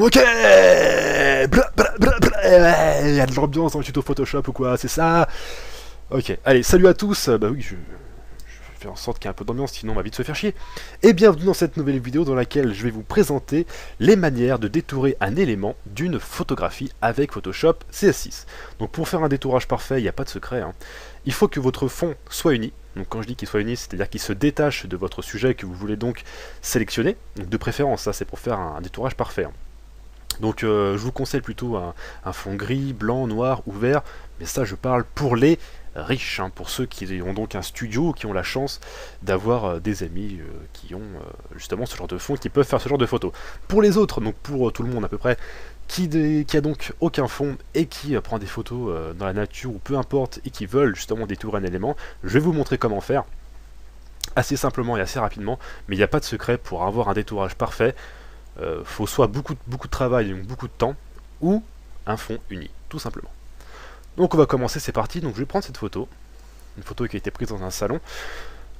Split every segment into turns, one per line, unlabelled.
Ok. Il y a de l'ambiance dans le tuto Photoshop ou quoi, c'est ça. Ok, allez, salut à tous. Bah oui, je fais en sorte qu'il y ait un peu d'ambiance, sinon on va vite se faire chier. Et bienvenue dans cette nouvelle vidéo dans laquelle je vais vous présenter les manières de détourer un élément d'une photographie avec Photoshop CS6. Donc pour faire un détourage parfait, il n'y a pas de secret, hein. Il faut que votre fond soit uni. Donc quand je dis qu'il soit uni, c'est-à-dire qu'il se détache de votre sujet que vous voulez donc sélectionner. Donc de préférence, ça c'est pour faire un détourage parfait, hein. Donc je vous conseille plutôt un fond gris, blanc, noir ou vert, mais ça je parle pour les riches, hein, pour ceux qui ont donc un studio, qui ont la chance d'avoir des amis qui ont justement ce genre de fond, qui peuvent faire ce genre de photos. Pour les autres, donc pour tout le monde à peu près, qui a donc aucun fond et qui prend des photos dans la nature ou peu importe, et qui veulent justement détourer un élément, je vais vous montrer comment faire, assez simplement et assez rapidement, mais il n'y a pas de secret pour avoir un détourage parfait. Faut soit beaucoup de travail, donc beaucoup de temps, ou un fond uni, tout simplement. Donc on va commencer, c'est parti. Donc je vais prendre cette photo, une photo qui a été prise dans un salon,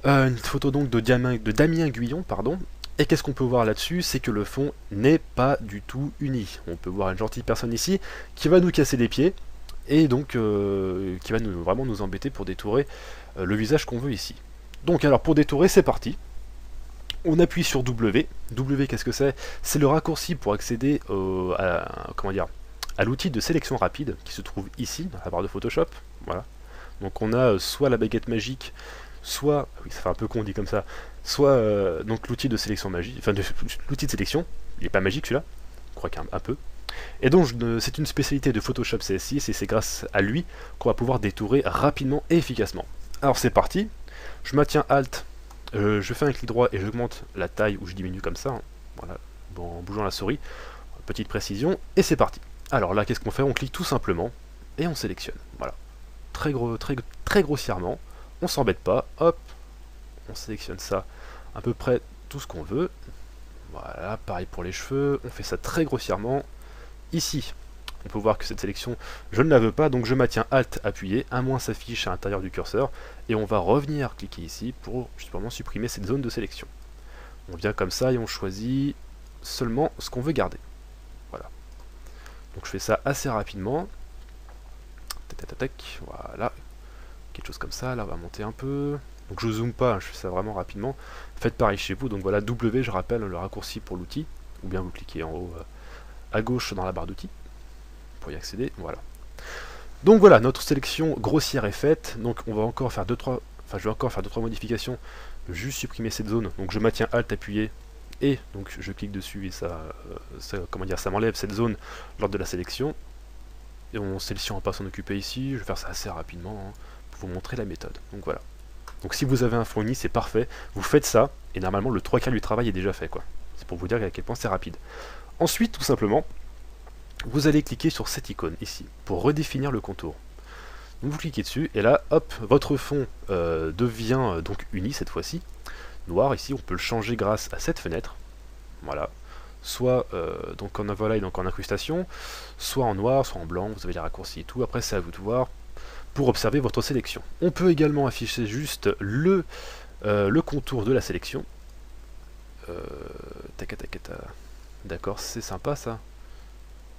une photo donc de Damien Guyon, pardon. Et qu'est-ce qu'on peut voir là-dessus? C'est que le fond n'est pas du tout uni. On peut voir une gentille personne ici qui va nous casser les pieds et donc qui va vraiment nous embêter pour détourer le visage qu'on veut ici. Donc alors pour détourer, c'est parti. On appuie sur W. W, qu'est-ce que c'est? C'est le raccourci pour accéder à l'outil de sélection rapide qui se trouve ici, dans la barre de Photoshop. Voilà. Donc on a soit la baguette magique, soit, oui ça fait un peu con dit comme ça, soit donc l'outil de sélection magique, enfin l'outil de sélection, il n'est pas magique celui-là, je crois qu'un peu. Et donc c'est une spécialité de Photoshop CS6 et c'est grâce à lui qu'on va pouvoir détourer rapidement et efficacement. Alors c'est parti, je maintiens Alt. Je fais un clic droit et j'augmente la taille ou je diminue comme ça, hein. Voilà, en bougeant la souris, petite précision, et c'est parti. Alors là, qu'est-ce qu'on fait? On clique tout simplement et on sélectionne. Voilà, très grossièrement, on s'embête pas, hop, on sélectionne ça à peu près tout ce qu'on veut. Voilà, pareil pour les cheveux, on fait ça très grossièrement. Ici, on peut voir que cette sélection, je ne la veux pas, donc je maintiens Alt appuyé, un moins s'affiche à l'intérieur du curseur, et on va revenir cliquer ici pour justement supprimer cette zone de sélection. On vient comme ça et on choisit seulement ce qu'on veut garder. Voilà. Donc je fais ça assez rapidement. Voilà. Quelque chose comme ça, là on va monter un peu. Donc je zoome pas, je fais ça vraiment rapidement. Faites pareil chez vous, donc voilà, W, je rappelle le raccourci pour l'outil, ou bien vous cliquez en haut à gauche dans la barre d'outils pour y accéder, voilà. Donc voilà, notre sélection grossière est faite, donc on va encore faire je vais encore faire 2-3 modifications, juste supprimer cette zone, donc je maintiens Alt appuyé, et donc je clique dessus et ça m'enlève cette zone lors de la sélection, et on sélectionne pas s'en occuper ici, je vais faire ça assez rapidement, hein, pour vous montrer la méthode, donc voilà. Donc si vous avez un fond uni, c'est parfait, vous faites ça, et normalement le 3/4 du travail est déjà fait, quoi. C'est pour vous dire à quel point c'est rapide. Ensuite, tout simplement, vous allez cliquer sur cette icône ici pour redéfinir le contour. Donc vous cliquez dessus et là, hop, votre fond devient donc uni cette fois-ci, noir. Ici, on peut le changer grâce à cette fenêtre. Voilà, soit donc en overlay, donc en incrustation, soit en noir, soit en blanc. Vous avez les raccourcis et tout. Après, c'est à vous de voir pour observer votre sélection. On peut également afficher juste le contour de la sélection. D'accord, c'est sympa ça.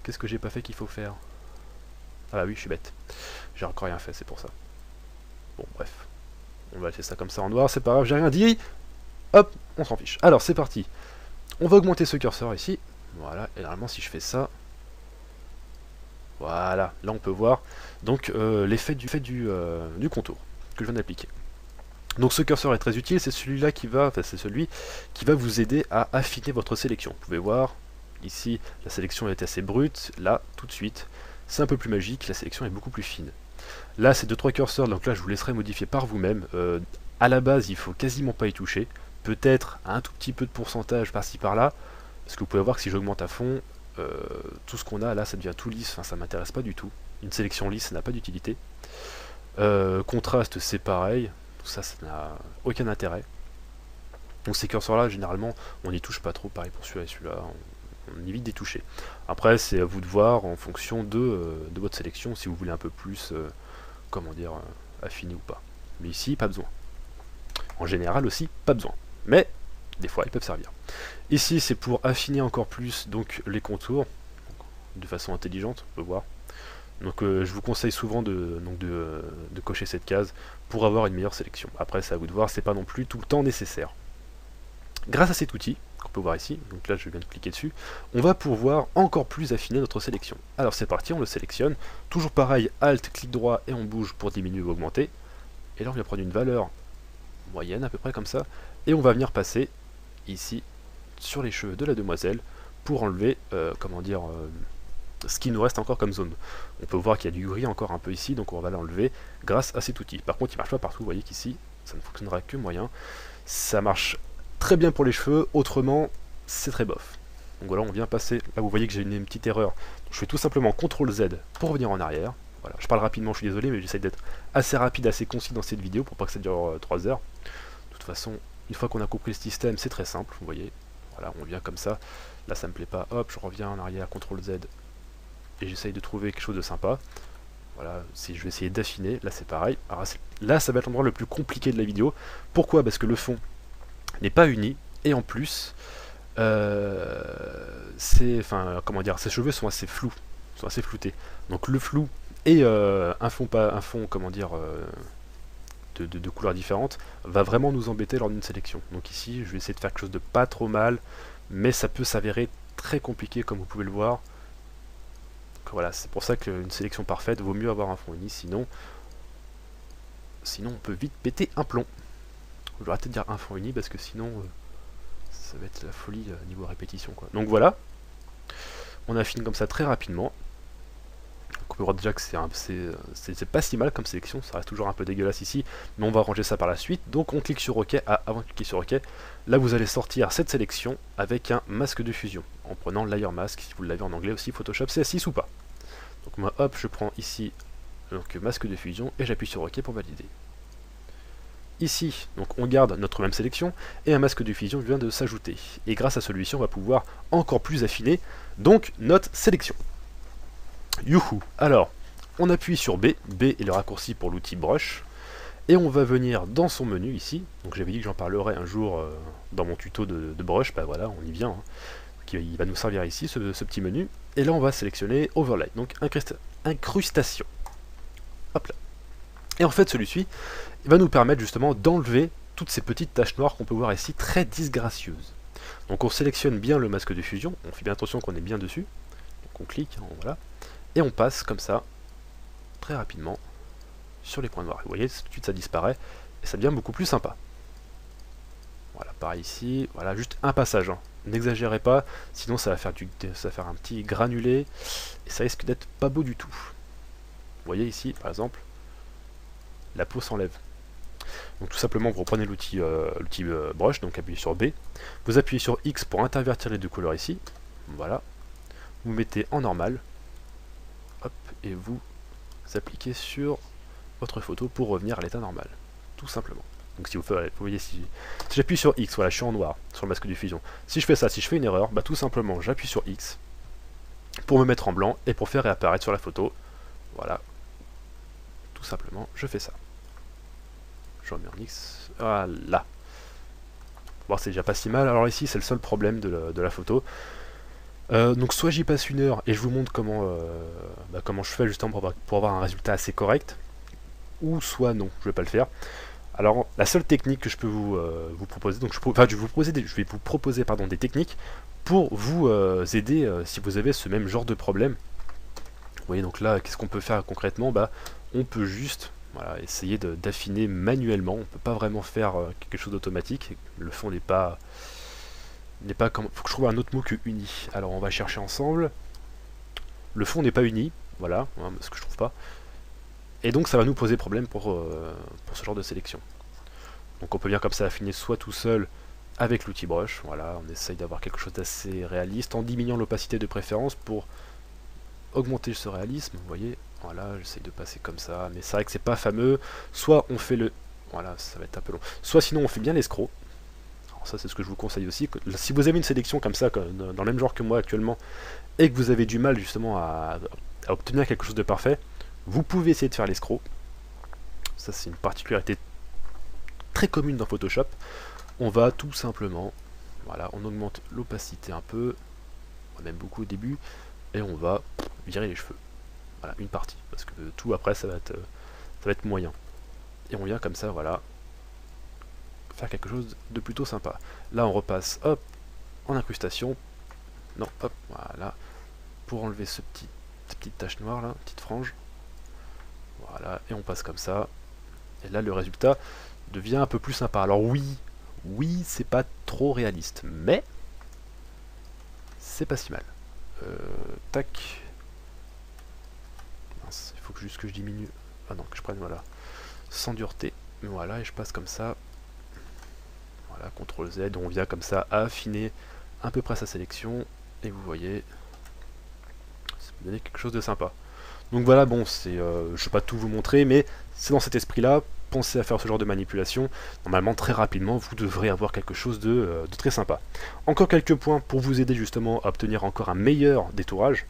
Qu'est-ce que j'ai pas fait qu'il faut faire? Ah bah oui, je suis bête. J'ai encore rien fait, c'est pour ça. Bon, bref. On va laisser ça comme ça en noir, c'est pas grave, j'ai rien dit. Hop, on s'en fiche. Alors, c'est parti. On va augmenter ce curseur ici. Voilà, et normalement, si je fais ça... Voilà, là on peut voir donc l'effet du contour que je viens d'appliquer. Donc ce curseur est très utile, c'est celui qui va vous aider à affiner votre sélection. Vous pouvez voir... Ici, la sélection est assez brute. Là, tout de suite, c'est un peu plus magique. La sélection est beaucoup plus fine. Là, c'est 2-3 curseurs. Donc là, je vous laisserai modifier par vous-même. À la base, il faut quasiment pas y toucher. Peut-être un tout petit peu de pourcentage par-ci par-là. Parce que vous pouvez voir que si j'augmente à fond, tout ce qu'on a là, ça devient tout lisse. Enfin, ça m'intéresse pas du tout. Une sélection lisse, ça n'a pas d'utilité. Contraste, c'est pareil. Tout ça, ça n'a aucun intérêt. Donc ces curseurs-là, généralement, on n'y touche pas trop. Pareil pour celui-là et celui-là. On évite d'y toucher. Après, c'est à vous de voir en fonction de votre sélection, si vous voulez un peu plus, affiner ou pas. Mais ici, pas besoin. En général aussi, pas besoin. Mais, des fois, ils peuvent servir. Ici, c'est pour affiner encore plus donc les contours. de façon intelligente, on peut voir. Donc je vous conseille souvent de cocher cette case pour avoir une meilleure sélection. Après c'est à vous de voir, c'est pas non plus tout le temps nécessaire. Grâce à cet outil, qu'on peut voir ici, donc là je viens de cliquer dessus, on va pouvoir encore plus affiner notre sélection. Alors c'est parti, on le sélectionne, toujours pareil, Alt, clic droit et on bouge pour diminuer ou augmenter. Et là on vient prendre une valeur moyenne à peu près comme ça, et on va venir passer ici sur les cheveux de la demoiselle pour enlever, ce qui nous reste encore comme zone. On peut voir qu'il y a du gris encore un peu ici, donc on va l'enlever grâce à cet outil. Par contre il marche pas partout, vous voyez qu'ici ça ne fonctionnera que moyen. Ça marche très bien pour les cheveux, autrement c'est très bof. Donc voilà, on vient passer, là vous voyez que j'ai une petite erreur. Donc, je fais tout simplement CTRL Z pour revenir en arrière. Voilà, je parle rapidement, je suis désolé, mais j'essaie d'être assez rapide, assez concis dans cette vidéo pour pas que ça dure 3 heures. De toute façon, une fois qu'on a compris le système, c'est très simple, vous voyez. Voilà, on vient comme ça. Là ça me plaît pas, hop, je reviens en arrière, CTRL Z, et j'essaye de trouver quelque chose de sympa. Voilà, si je vais essayer d'affiner, là c'est pareil. Alors, là ça va être l'endroit le plus compliqué de la vidéo. Pourquoi? Parce que le fond n'est pas uni, et en plus, ces cheveux sont assez flous, sont assez floutés. Donc le flou et un fond de couleurs différentes va vraiment nous embêter lors d'une sélection. Donc ici, je vais essayer de faire quelque chose de pas trop mal, mais ça peut s'avérer très compliqué comme vous pouvez le voir. Donc voilà, c'est pour ça qu'une sélection parfaite vaut mieux avoir un fond uni, sinon on peut vite péter un plomb. Je vais arrêter de dire un fond uni parce que sinon ça va être la folie niveau répétition quoi. Donc voilà, on affine comme ça très rapidement. Donc on peut voir déjà que c'est pas si mal comme sélection, ça reste toujours un peu dégueulasse ici, mais on va ranger ça par la suite. Donc on clique sur OK. Avant de cliquer sur OK, là vous allez sortir cette sélection avec un masque de fusion, en prenant Layer Mask, si vous l'avez en anglais aussi, Photoshop CS6 ou pas. Donc moi hop, je prends ici donc masque de fusion et j'appuie sur OK pour valider. Ici, donc on garde notre même sélection et un masque de fusion vient de s'ajouter. Et grâce à celui-ci, on va pouvoir encore plus affiner donc notre sélection. Youhou! Alors, on appuie sur B. B est le raccourci pour l'outil Brush. Et on va venir dans son menu ici. Donc j'avais dit que j'en parlerai un jour dans mon tuto de Brush. Bah voilà, on y vient. Hein. Il va nous servir ici, ce petit menu. Et là, on va sélectionner Overlay, donc incrustation. Hop là. Et en fait, celui-ci va nous permettre justement d'enlever toutes ces petites taches noires qu'on peut voir ici, très disgracieuses. Donc on sélectionne bien le masque de fusion, on fait bien attention qu'on est bien dessus. Donc on clique, hein, voilà. Et on passe comme ça, très rapidement, sur les points noirs. Vous voyez, tout de suite ça disparaît, et ça devient beaucoup plus sympa. Voilà, pareil ici, voilà, juste un passage. Hein. N'exagérez pas, sinon ça va faire un petit granulé, et ça risque d'être pas beau du tout. Vous voyez ici, par exemple, la peau s'enlève. Donc tout simplement, vous reprenez l'outil Brush, donc appuyez sur B, vous appuyez sur X pour intervertir les deux couleurs ici, voilà, vous mettez en normal, hop, et vous appliquez sur votre photo pour revenir à l'état normal, tout simplement. Donc si vous voyez, si j'appuie sur X, voilà, je suis en noir sur le masque de fusion. Si je fais ça, si je fais une erreur, bah tout simplement j'appuie sur X pour me mettre en blanc et pour faire réapparaître sur la photo, voilà, tout simplement je fais ça. Je remets en X, voilà. Bon, c'est déjà pas si mal. Alors ici c'est le seul problème de la photo. Donc soit j'y passe une heure et je vous montre comment je fais justement pour avoir un résultat assez correct, ou soit non, je vais pas le faire. Alors la seule technique que je peux vous proposer, donc je vais vous proposer des techniques pour vous aider si vous avez ce même genre de problème. Vous voyez, donc là qu'est-ce qu'on peut faire concrètement? On peut juste essayer d'affiner manuellement. On peut pas vraiment faire quelque chose d'automatique. Le fond n'est pas comme. Faut que je trouve un autre mot que uni. Alors on va chercher ensemble. Le fond n'est pas uni, voilà, hein, parce que je trouve pas. Et donc ça va nous poser problème pour ce genre de sélection. Donc on peut bien comme ça affiner soit tout seul avec l'outil Brush, voilà, on essaye d'avoir quelque chose d'assez réaliste en diminuant l'opacité de préférence pour augmenter ce réalisme, vous voyez, voilà, j'essaye de passer comme ça, mais c'est vrai que c'est pas fameux, soit on fait voilà, ça va être un peu long, soit sinon on fait bien l'escroc. Alors ça c'est ce que je vous conseille aussi, si vous avez une sélection comme ça, dans le même genre que moi actuellement, et que vous avez du mal justement à obtenir quelque chose de parfait, vous pouvez essayer de faire l'escroc. Ça c'est une particularité très commune dans Photoshop. On va tout simplement, voilà, on augmente l'opacité un peu, même beaucoup au début, et on va virer les cheveux. Voilà, une partie, parce que tout après ça va être moyen. Et on vient comme ça, voilà, faire quelque chose de plutôt sympa. Là on repasse, hop, en incrustation. Non, hop, voilà, pour enlever cette petite tache noire là, petite frange. Voilà, et on passe comme ça. Et là le résultat devient un peu plus sympa. Alors oui, c'est pas trop réaliste, mais c'est pas si mal. Tac. Mince, il faut juste que je diminue. Ah non, que je prenne, voilà, sans dureté. Voilà, et je passe comme ça. Voilà, CTRL Z, on vient comme ça affiner à peu près sa sélection. Et vous voyez, ça peut donner quelque chose de sympa. Donc voilà, bon, c'est, je ne vais pas tout vous montrer, mais c'est dans cet esprit-là. Pensez à faire ce genre de manipulation. Normalement, très rapidement, vous devrez avoir quelque chose de très sympa. Encore quelques points pour vous aider justement à obtenir encore un meilleur détourage.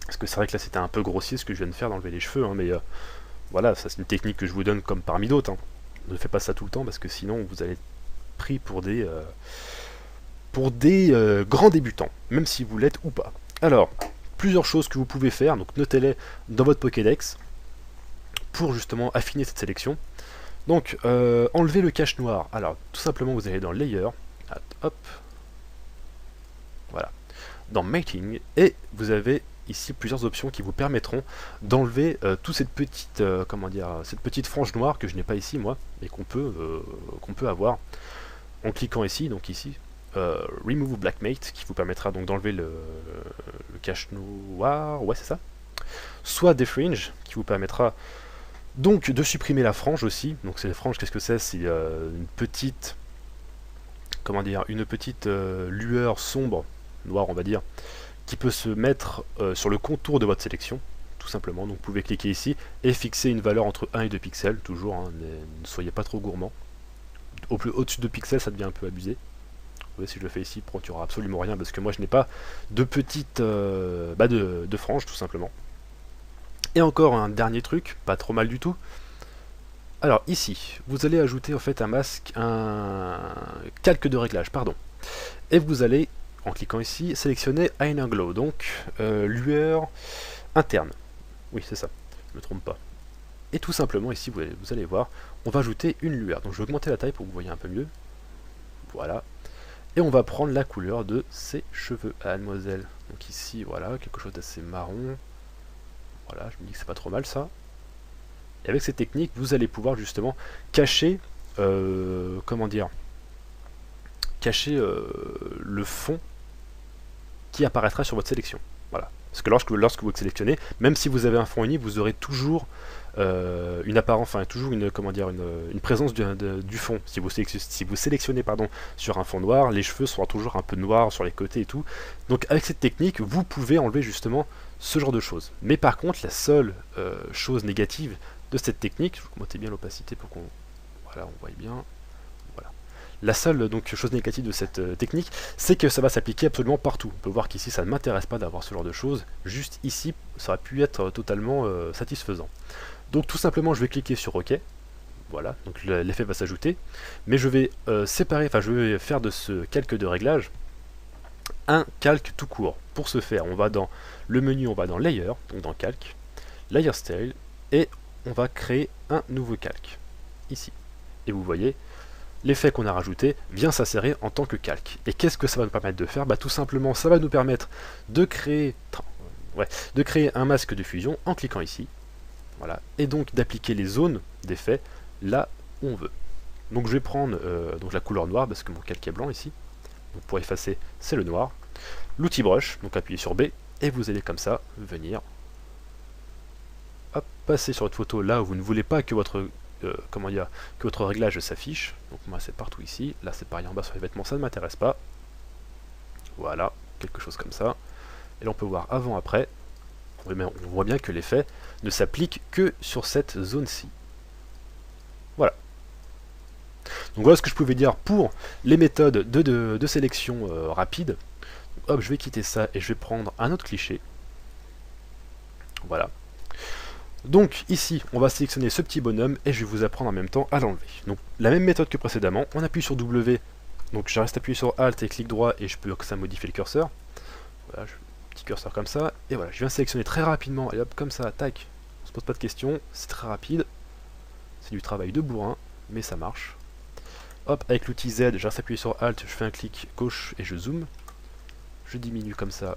Parce que c'est vrai que là, c'était un peu grossier ce que je viens de faire, d'enlever les cheveux, hein, mais voilà, ça c'est une technique que je vous donne comme parmi d'autres. Hein. Ne faites pas ça tout le temps, parce que sinon, vous allez être pris pour des grands débutants, même si vous l'êtes ou pas. Alors, plusieurs choses que vous pouvez faire, donc notez-les dans votre Pokédex, pour justement affiner cette sélection. Donc, enlever le cache noir. Alors, tout simplement, vous allez dans Layer, hop, voilà, dans Mating, et vous avez ici plusieurs options qui vous permettront d'enlever toute cette petite, cette petite frange noire que je n'ai pas ici, moi, et qu'on peut avoir en cliquant ici, donc ici, Remove Black Mate, qui vous permettra donc d'enlever le cache noir, ouais c'est ça, soit Defringe, qui vous permettra donc de supprimer la frange aussi. Donc c'est la frange, qu'est-ce que c'est? C'est une petite, une petite lueur sombre, noire on va dire, qui peut se mettre sur le contour de votre sélection, tout simplement. Donc vous pouvez cliquer ici et fixer une valeur entre 1 et 2 pixels, toujours, hein, ne soyez pas trop gourmand. Au-dessus de 2 pixels, ça devient un peu abusé. Vous voyez, si je le fais ici, il n'y aura absolument rien, parce que moi je n'ai pas de petite de frange, tout simplement. Et encore un dernier truc, pas trop mal du tout. Alors ici, vous allez ajouter en fait un calque de réglage, pardon. Et vous allez, en cliquant ici, sélectionner Inner Glow, donc lueur interne. Oui, c'est ça, je ne me trompe pas. Et tout simplement ici, vous allez voir, on va ajouter une lueur. Donc je vais augmenter la taille pour que vous voyez un peu mieux. Voilà. Et on va prendre la couleur de ses cheveux à mademoiselle. Donc ici, voilà, quelque chose d'assez marron. Voilà, je me dis que c'est pas trop mal ça. Et avec cette technique, vous allez pouvoir justement cacher, cacher le fond qui apparaîtra sur votre sélection. Voilà. Parce que lorsque vous sélectionnez, même si vous avez un fond uni, vous aurez toujours une apparence, enfin toujours une présence du fond. Si vous sélectionnez sur un fond noir, les cheveux seront toujours un peu noirs sur les côtés et tout. Donc avec cette technique, vous pouvez enlever justement ce genre de choses. Mais par contre, la seule chose négative de cette technique, je vais augmenter bien l'opacité pour qu'on on voit bien. Voilà. La seule chose négative de cette technique, c'est que ça va s'appliquer absolument partout. On peut voir qu'ici, ça ne m'intéresse pas d'avoir ce genre de choses. Juste ici, ça aurait pu être totalement satisfaisant. Donc tout simplement, je vais cliquer sur OK. Voilà, donc l'effet va s'ajouter. Mais je vais séparer, je vais faire de ce calque de réglage un calque tout court. Pour ce faire, on va dans le menu, on va dans Layer, donc dans Calque, Layer Style, et on va créer un nouveau calque, ici. Et vous voyez, l'effet qu'on a rajouté vient s'insérer en tant que calque. Et qu'est-ce que ça va nous permettre de faire? Tout simplement, ça va nous permettre de créer un masque de fusion en cliquant ici. Voilà, et donc d'appliquer les zones d'effet là où on veut. Donc je vais prendre donc la couleur noire, parce que mon calque est blanc ici. Donc pour effacer, c'est le noir. L'outil brush, donc appuyez sur B, et vous allez comme ça venir passer sur votre photo là où vous ne voulez pas que votre que votre réglage s'affiche. Donc moi c'est partout ici, là c'est pareil en bas sur les vêtements, ça ne m'intéresse pas. Voilà, quelque chose comme ça. Et là on peut voir avant après. On voit bien que l'effet ne s'applique que sur cette zone-ci. Voilà. Donc voilà ce que je pouvais dire pour les méthodes de sélection rapide. Donc, hop, je vais quitter ça et je vais prendre un autre cliché. Voilà. Donc ici, on va sélectionner ce petit bonhomme et je vais vous apprendre en même temps à l'enlever. Donc la même méthode que précédemment, on appuie sur W, donc je reste appuyé sur Alt et clic droit et je peux ça modifier le curseur. Voilà, petit curseur comme ça, et voilà, je viens sélectionner très rapidement, et hop, comme ça, tac, on se pose pas de questions, c'est très rapide, c'est du travail de bourrin, mais ça marche. Hop, avec l'outil Z, je reste appuyé sur Alt, je fais un clic gauche et je zoome, je diminue comme ça,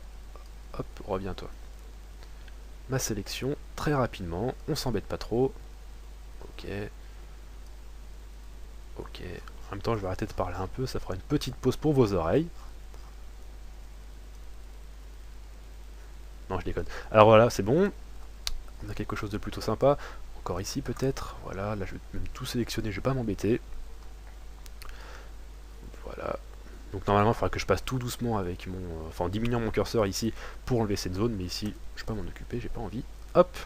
hop, reviens-toi. Ma sélection, très rapidement, on s'embête pas trop, ok, ok, en même temps je vais arrêter de parler un peu, ça fera une petite pause pour vos oreilles. Non, je déconne. Alors voilà, c'est bon. On a quelque chose de plutôt sympa. Encore ici peut-être. Voilà, là je vais même tout sélectionner, je vais pas m'embêter. Voilà. Donc normalement il faudra que je passe tout doucement avec mon... enfin en diminuant mon curseur ici pour enlever cette zone, mais ici je vais pas m'en occuper, j'ai pas envie. Hop,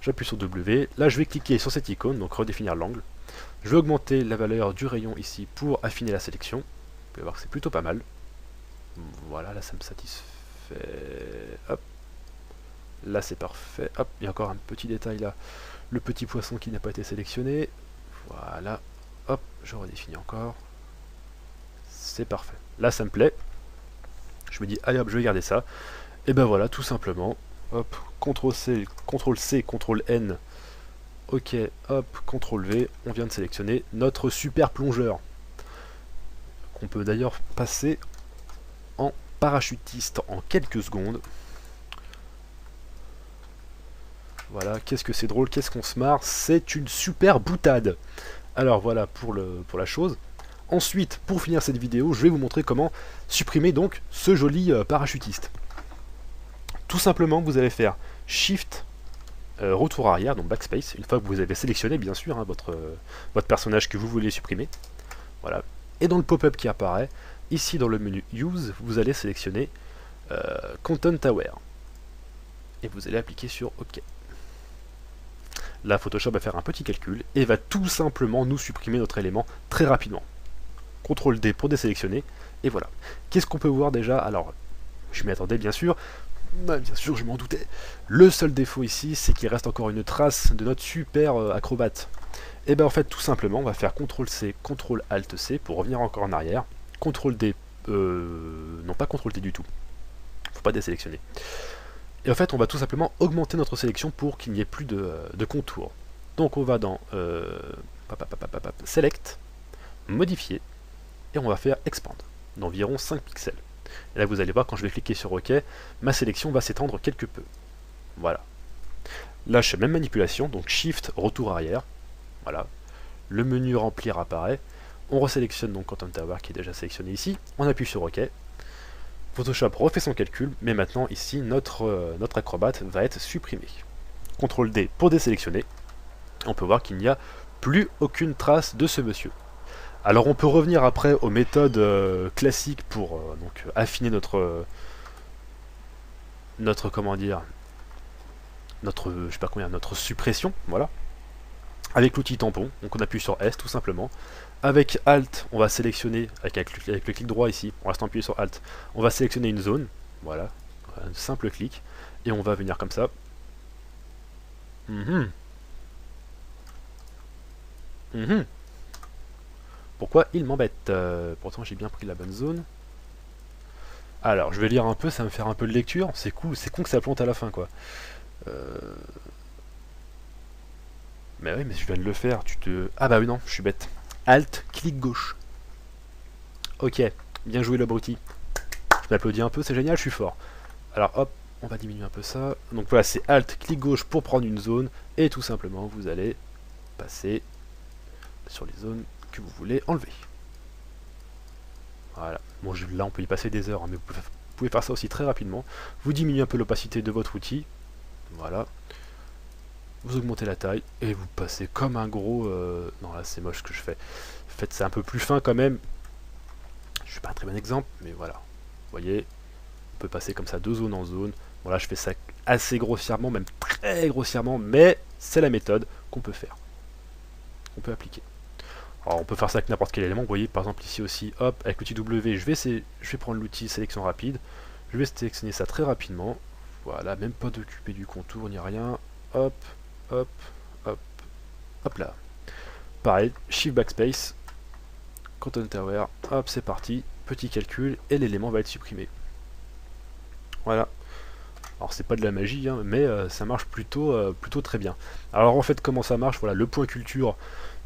j'appuie sur W. Là je vais cliquer sur cette icône, donc redéfinir l'angle. Je vais augmenter la valeur du rayon ici pour affiner la sélection. Vous pouvez voir que c'est plutôt pas mal. Voilà, là ça me satisfait. Hop. Là c'est parfait. Hop, il y a encore un petit détail là. Le petit poisson qui n'a pas été sélectionné. Voilà. Hop, je redéfinis encore. C'est parfait. Là ça me plaît. Je me dis, allez hop, je vais garder ça. Et ben voilà, tout simplement. Hop, CTRL-C, CTRL-C, CTRL-N. Ok, hop, CTRL-V. On vient de sélectionner notre super plongeur. Qu'on peut d'ailleurs passer en parachutiste en quelques secondes. Voilà, qu'est-ce que c'est drôle, qu'est-ce qu'on se marre, c'est une super boutade. Alors voilà pour la chose. Ensuite, pour finir cette vidéo, je vais vous montrer comment supprimer donc ce joli parachutiste. Tout simplement, vous allez faire Shift, retour arrière, donc Backspace, une fois que vous avez sélectionné bien sûr hein, votre personnage que vous voulez supprimer. Voilà. Et dans le pop-up qui apparaît, ici dans le menu Use, vous allez sélectionner Content Aware. Et vous allez appliquer sur OK. Là, Photoshop va faire un petit calcul et va tout simplement nous supprimer notre élément très rapidement. CTRL D pour désélectionner, et voilà. Qu'est-ce qu'on peut voir déjà? Alors, je m'y attendais bien sûr je m'en doutais. Le seul défaut ici, c'est qu'il reste encore une trace de notre super acrobate. Et bien en fait, tout simplement, on va faire CTRL C, CTRL ALT C pour revenir encore en arrière. CTRL D, non pas CTRL D du tout. Faut pas désélectionner. Et en fait, on va tout simplement augmenter notre sélection pour qu'il n'y ait plus de contours. Donc on va dans Select, Modifier, et on va faire Expand, d'environ 5 pixels. Et là vous allez voir, quand je vais cliquer sur OK, ma sélection va s'étendre quelque peu. Voilà. Là je fais même manipulation, donc Shift, retour arrière. Voilà. Le menu Remplir apparaît. On resélectionne donc Content Aware qui est déjà sélectionné ici. On appuie sur OK. Photoshop refait son calcul, mais maintenant ici notre acrobate va être supprimé. CTRL D pour désélectionner. On peut voir qu'il n'y a plus aucune trace de ce monsieur. Alors on peut revenir après aux méthodes classiques pour donc affiner notre comment dire je sais pas combien, notre suppression, voilà. Avec l'outil tampon, donc on appuie sur S tout simplement. Avec Alt, on va sélectionner, avec le clic droit ici, on reste appuyé sur Alt, on va sélectionner une zone, voilà, un simple clic, et on va venir comme ça. Pourquoi il m'embête? Pourtant j'ai bien pris la bonne zone. Alors, je vais lire un peu, ça va me faire un peu de lecture. C'est cool, c'est con que ça plante à la fin, quoi. Mais oui, mais je viens de le faire. Ah bah oui, non, je suis bête. Alt, clic gauche. Ok, bien joué l'abruti. Je m'applaudis un peu, c'est génial, je suis fort. Alors hop, on va diminuer un peu ça. Donc voilà, c'est Alt, clic gauche pour prendre une zone. Et tout simplement, vous allez passer sur les zones que vous voulez enlever. Voilà. Bon, là on peut y passer des heures, hein, mais vous pouvez faire ça aussi très rapidement. Vous diminuez un peu l'opacité de votre outil. Voilà. Vous augmentez la taille et vous passez comme un gros... Non, là c'est moche ce que je fais. En fait, c'est un peu plus fin quand même. Je suis pas un très bon exemple, mais voilà. Vous voyez, on peut passer comme ça de zone en zone. Bon, là je fais ça assez grossièrement, même très grossièrement, mais c'est la méthode qu'on peut faire. On peut appliquer. Alors on peut faire ça avec n'importe quel élément, vous voyez par exemple ici aussi, hop, avec l'outil W, je vais prendre l'outil sélection rapide, je vais sélectionner ça très rapidement, voilà, même pas d'occuper du contour ni rien, hop, hop, hop, hop là. Pareil, Shift Backspace, Content Aware, hop, c'est parti, petit calcul, et l'élément va être supprimé. Voilà. Alors c'est pas de la magie, hein, mais ça marche plutôt très bien. Alors en fait comment ça marche, voilà, le point culture.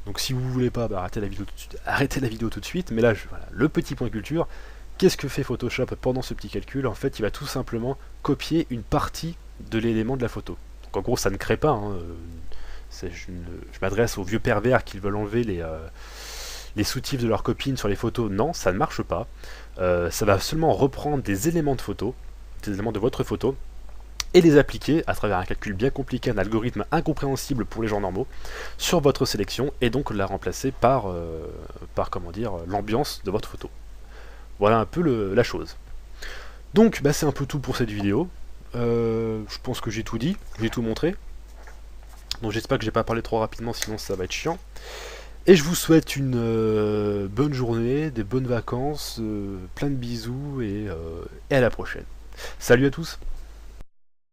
Donc si vous voulez pas, bah, arrêtez la vidéo tout de suite, mais là, voilà, le petit point culture, qu'est-ce que fait Photoshop pendant ce petit calcul? En fait, il va tout simplement copier une partie de l'élément de la photo. Donc en gros, ça ne crée pas, hein, je m'adresse aux vieux pervers qui veulent enlever les soutifs de leurs copines sur les photos. Non, ça ne marche pas. Ça va seulement reprendre des éléments de photo, des éléments de votre photo, et les appliquer à travers un calcul bien compliqué, un algorithme incompréhensible pour les gens normaux, sur votre sélection, et donc la remplacer par comment dire, l'ambiance de votre photo. Voilà un peu la chose. Donc bah, c'est un peu tout pour cette vidéo. Je pense que j'ai tout dit, j'ai tout montré. Donc j'espère que j'ai pas parlé trop rapidement, sinon ça va être chiant. Et je vous souhaite une bonne journée, des bonnes vacances, plein de bisous et à la prochaine. Salut à tous!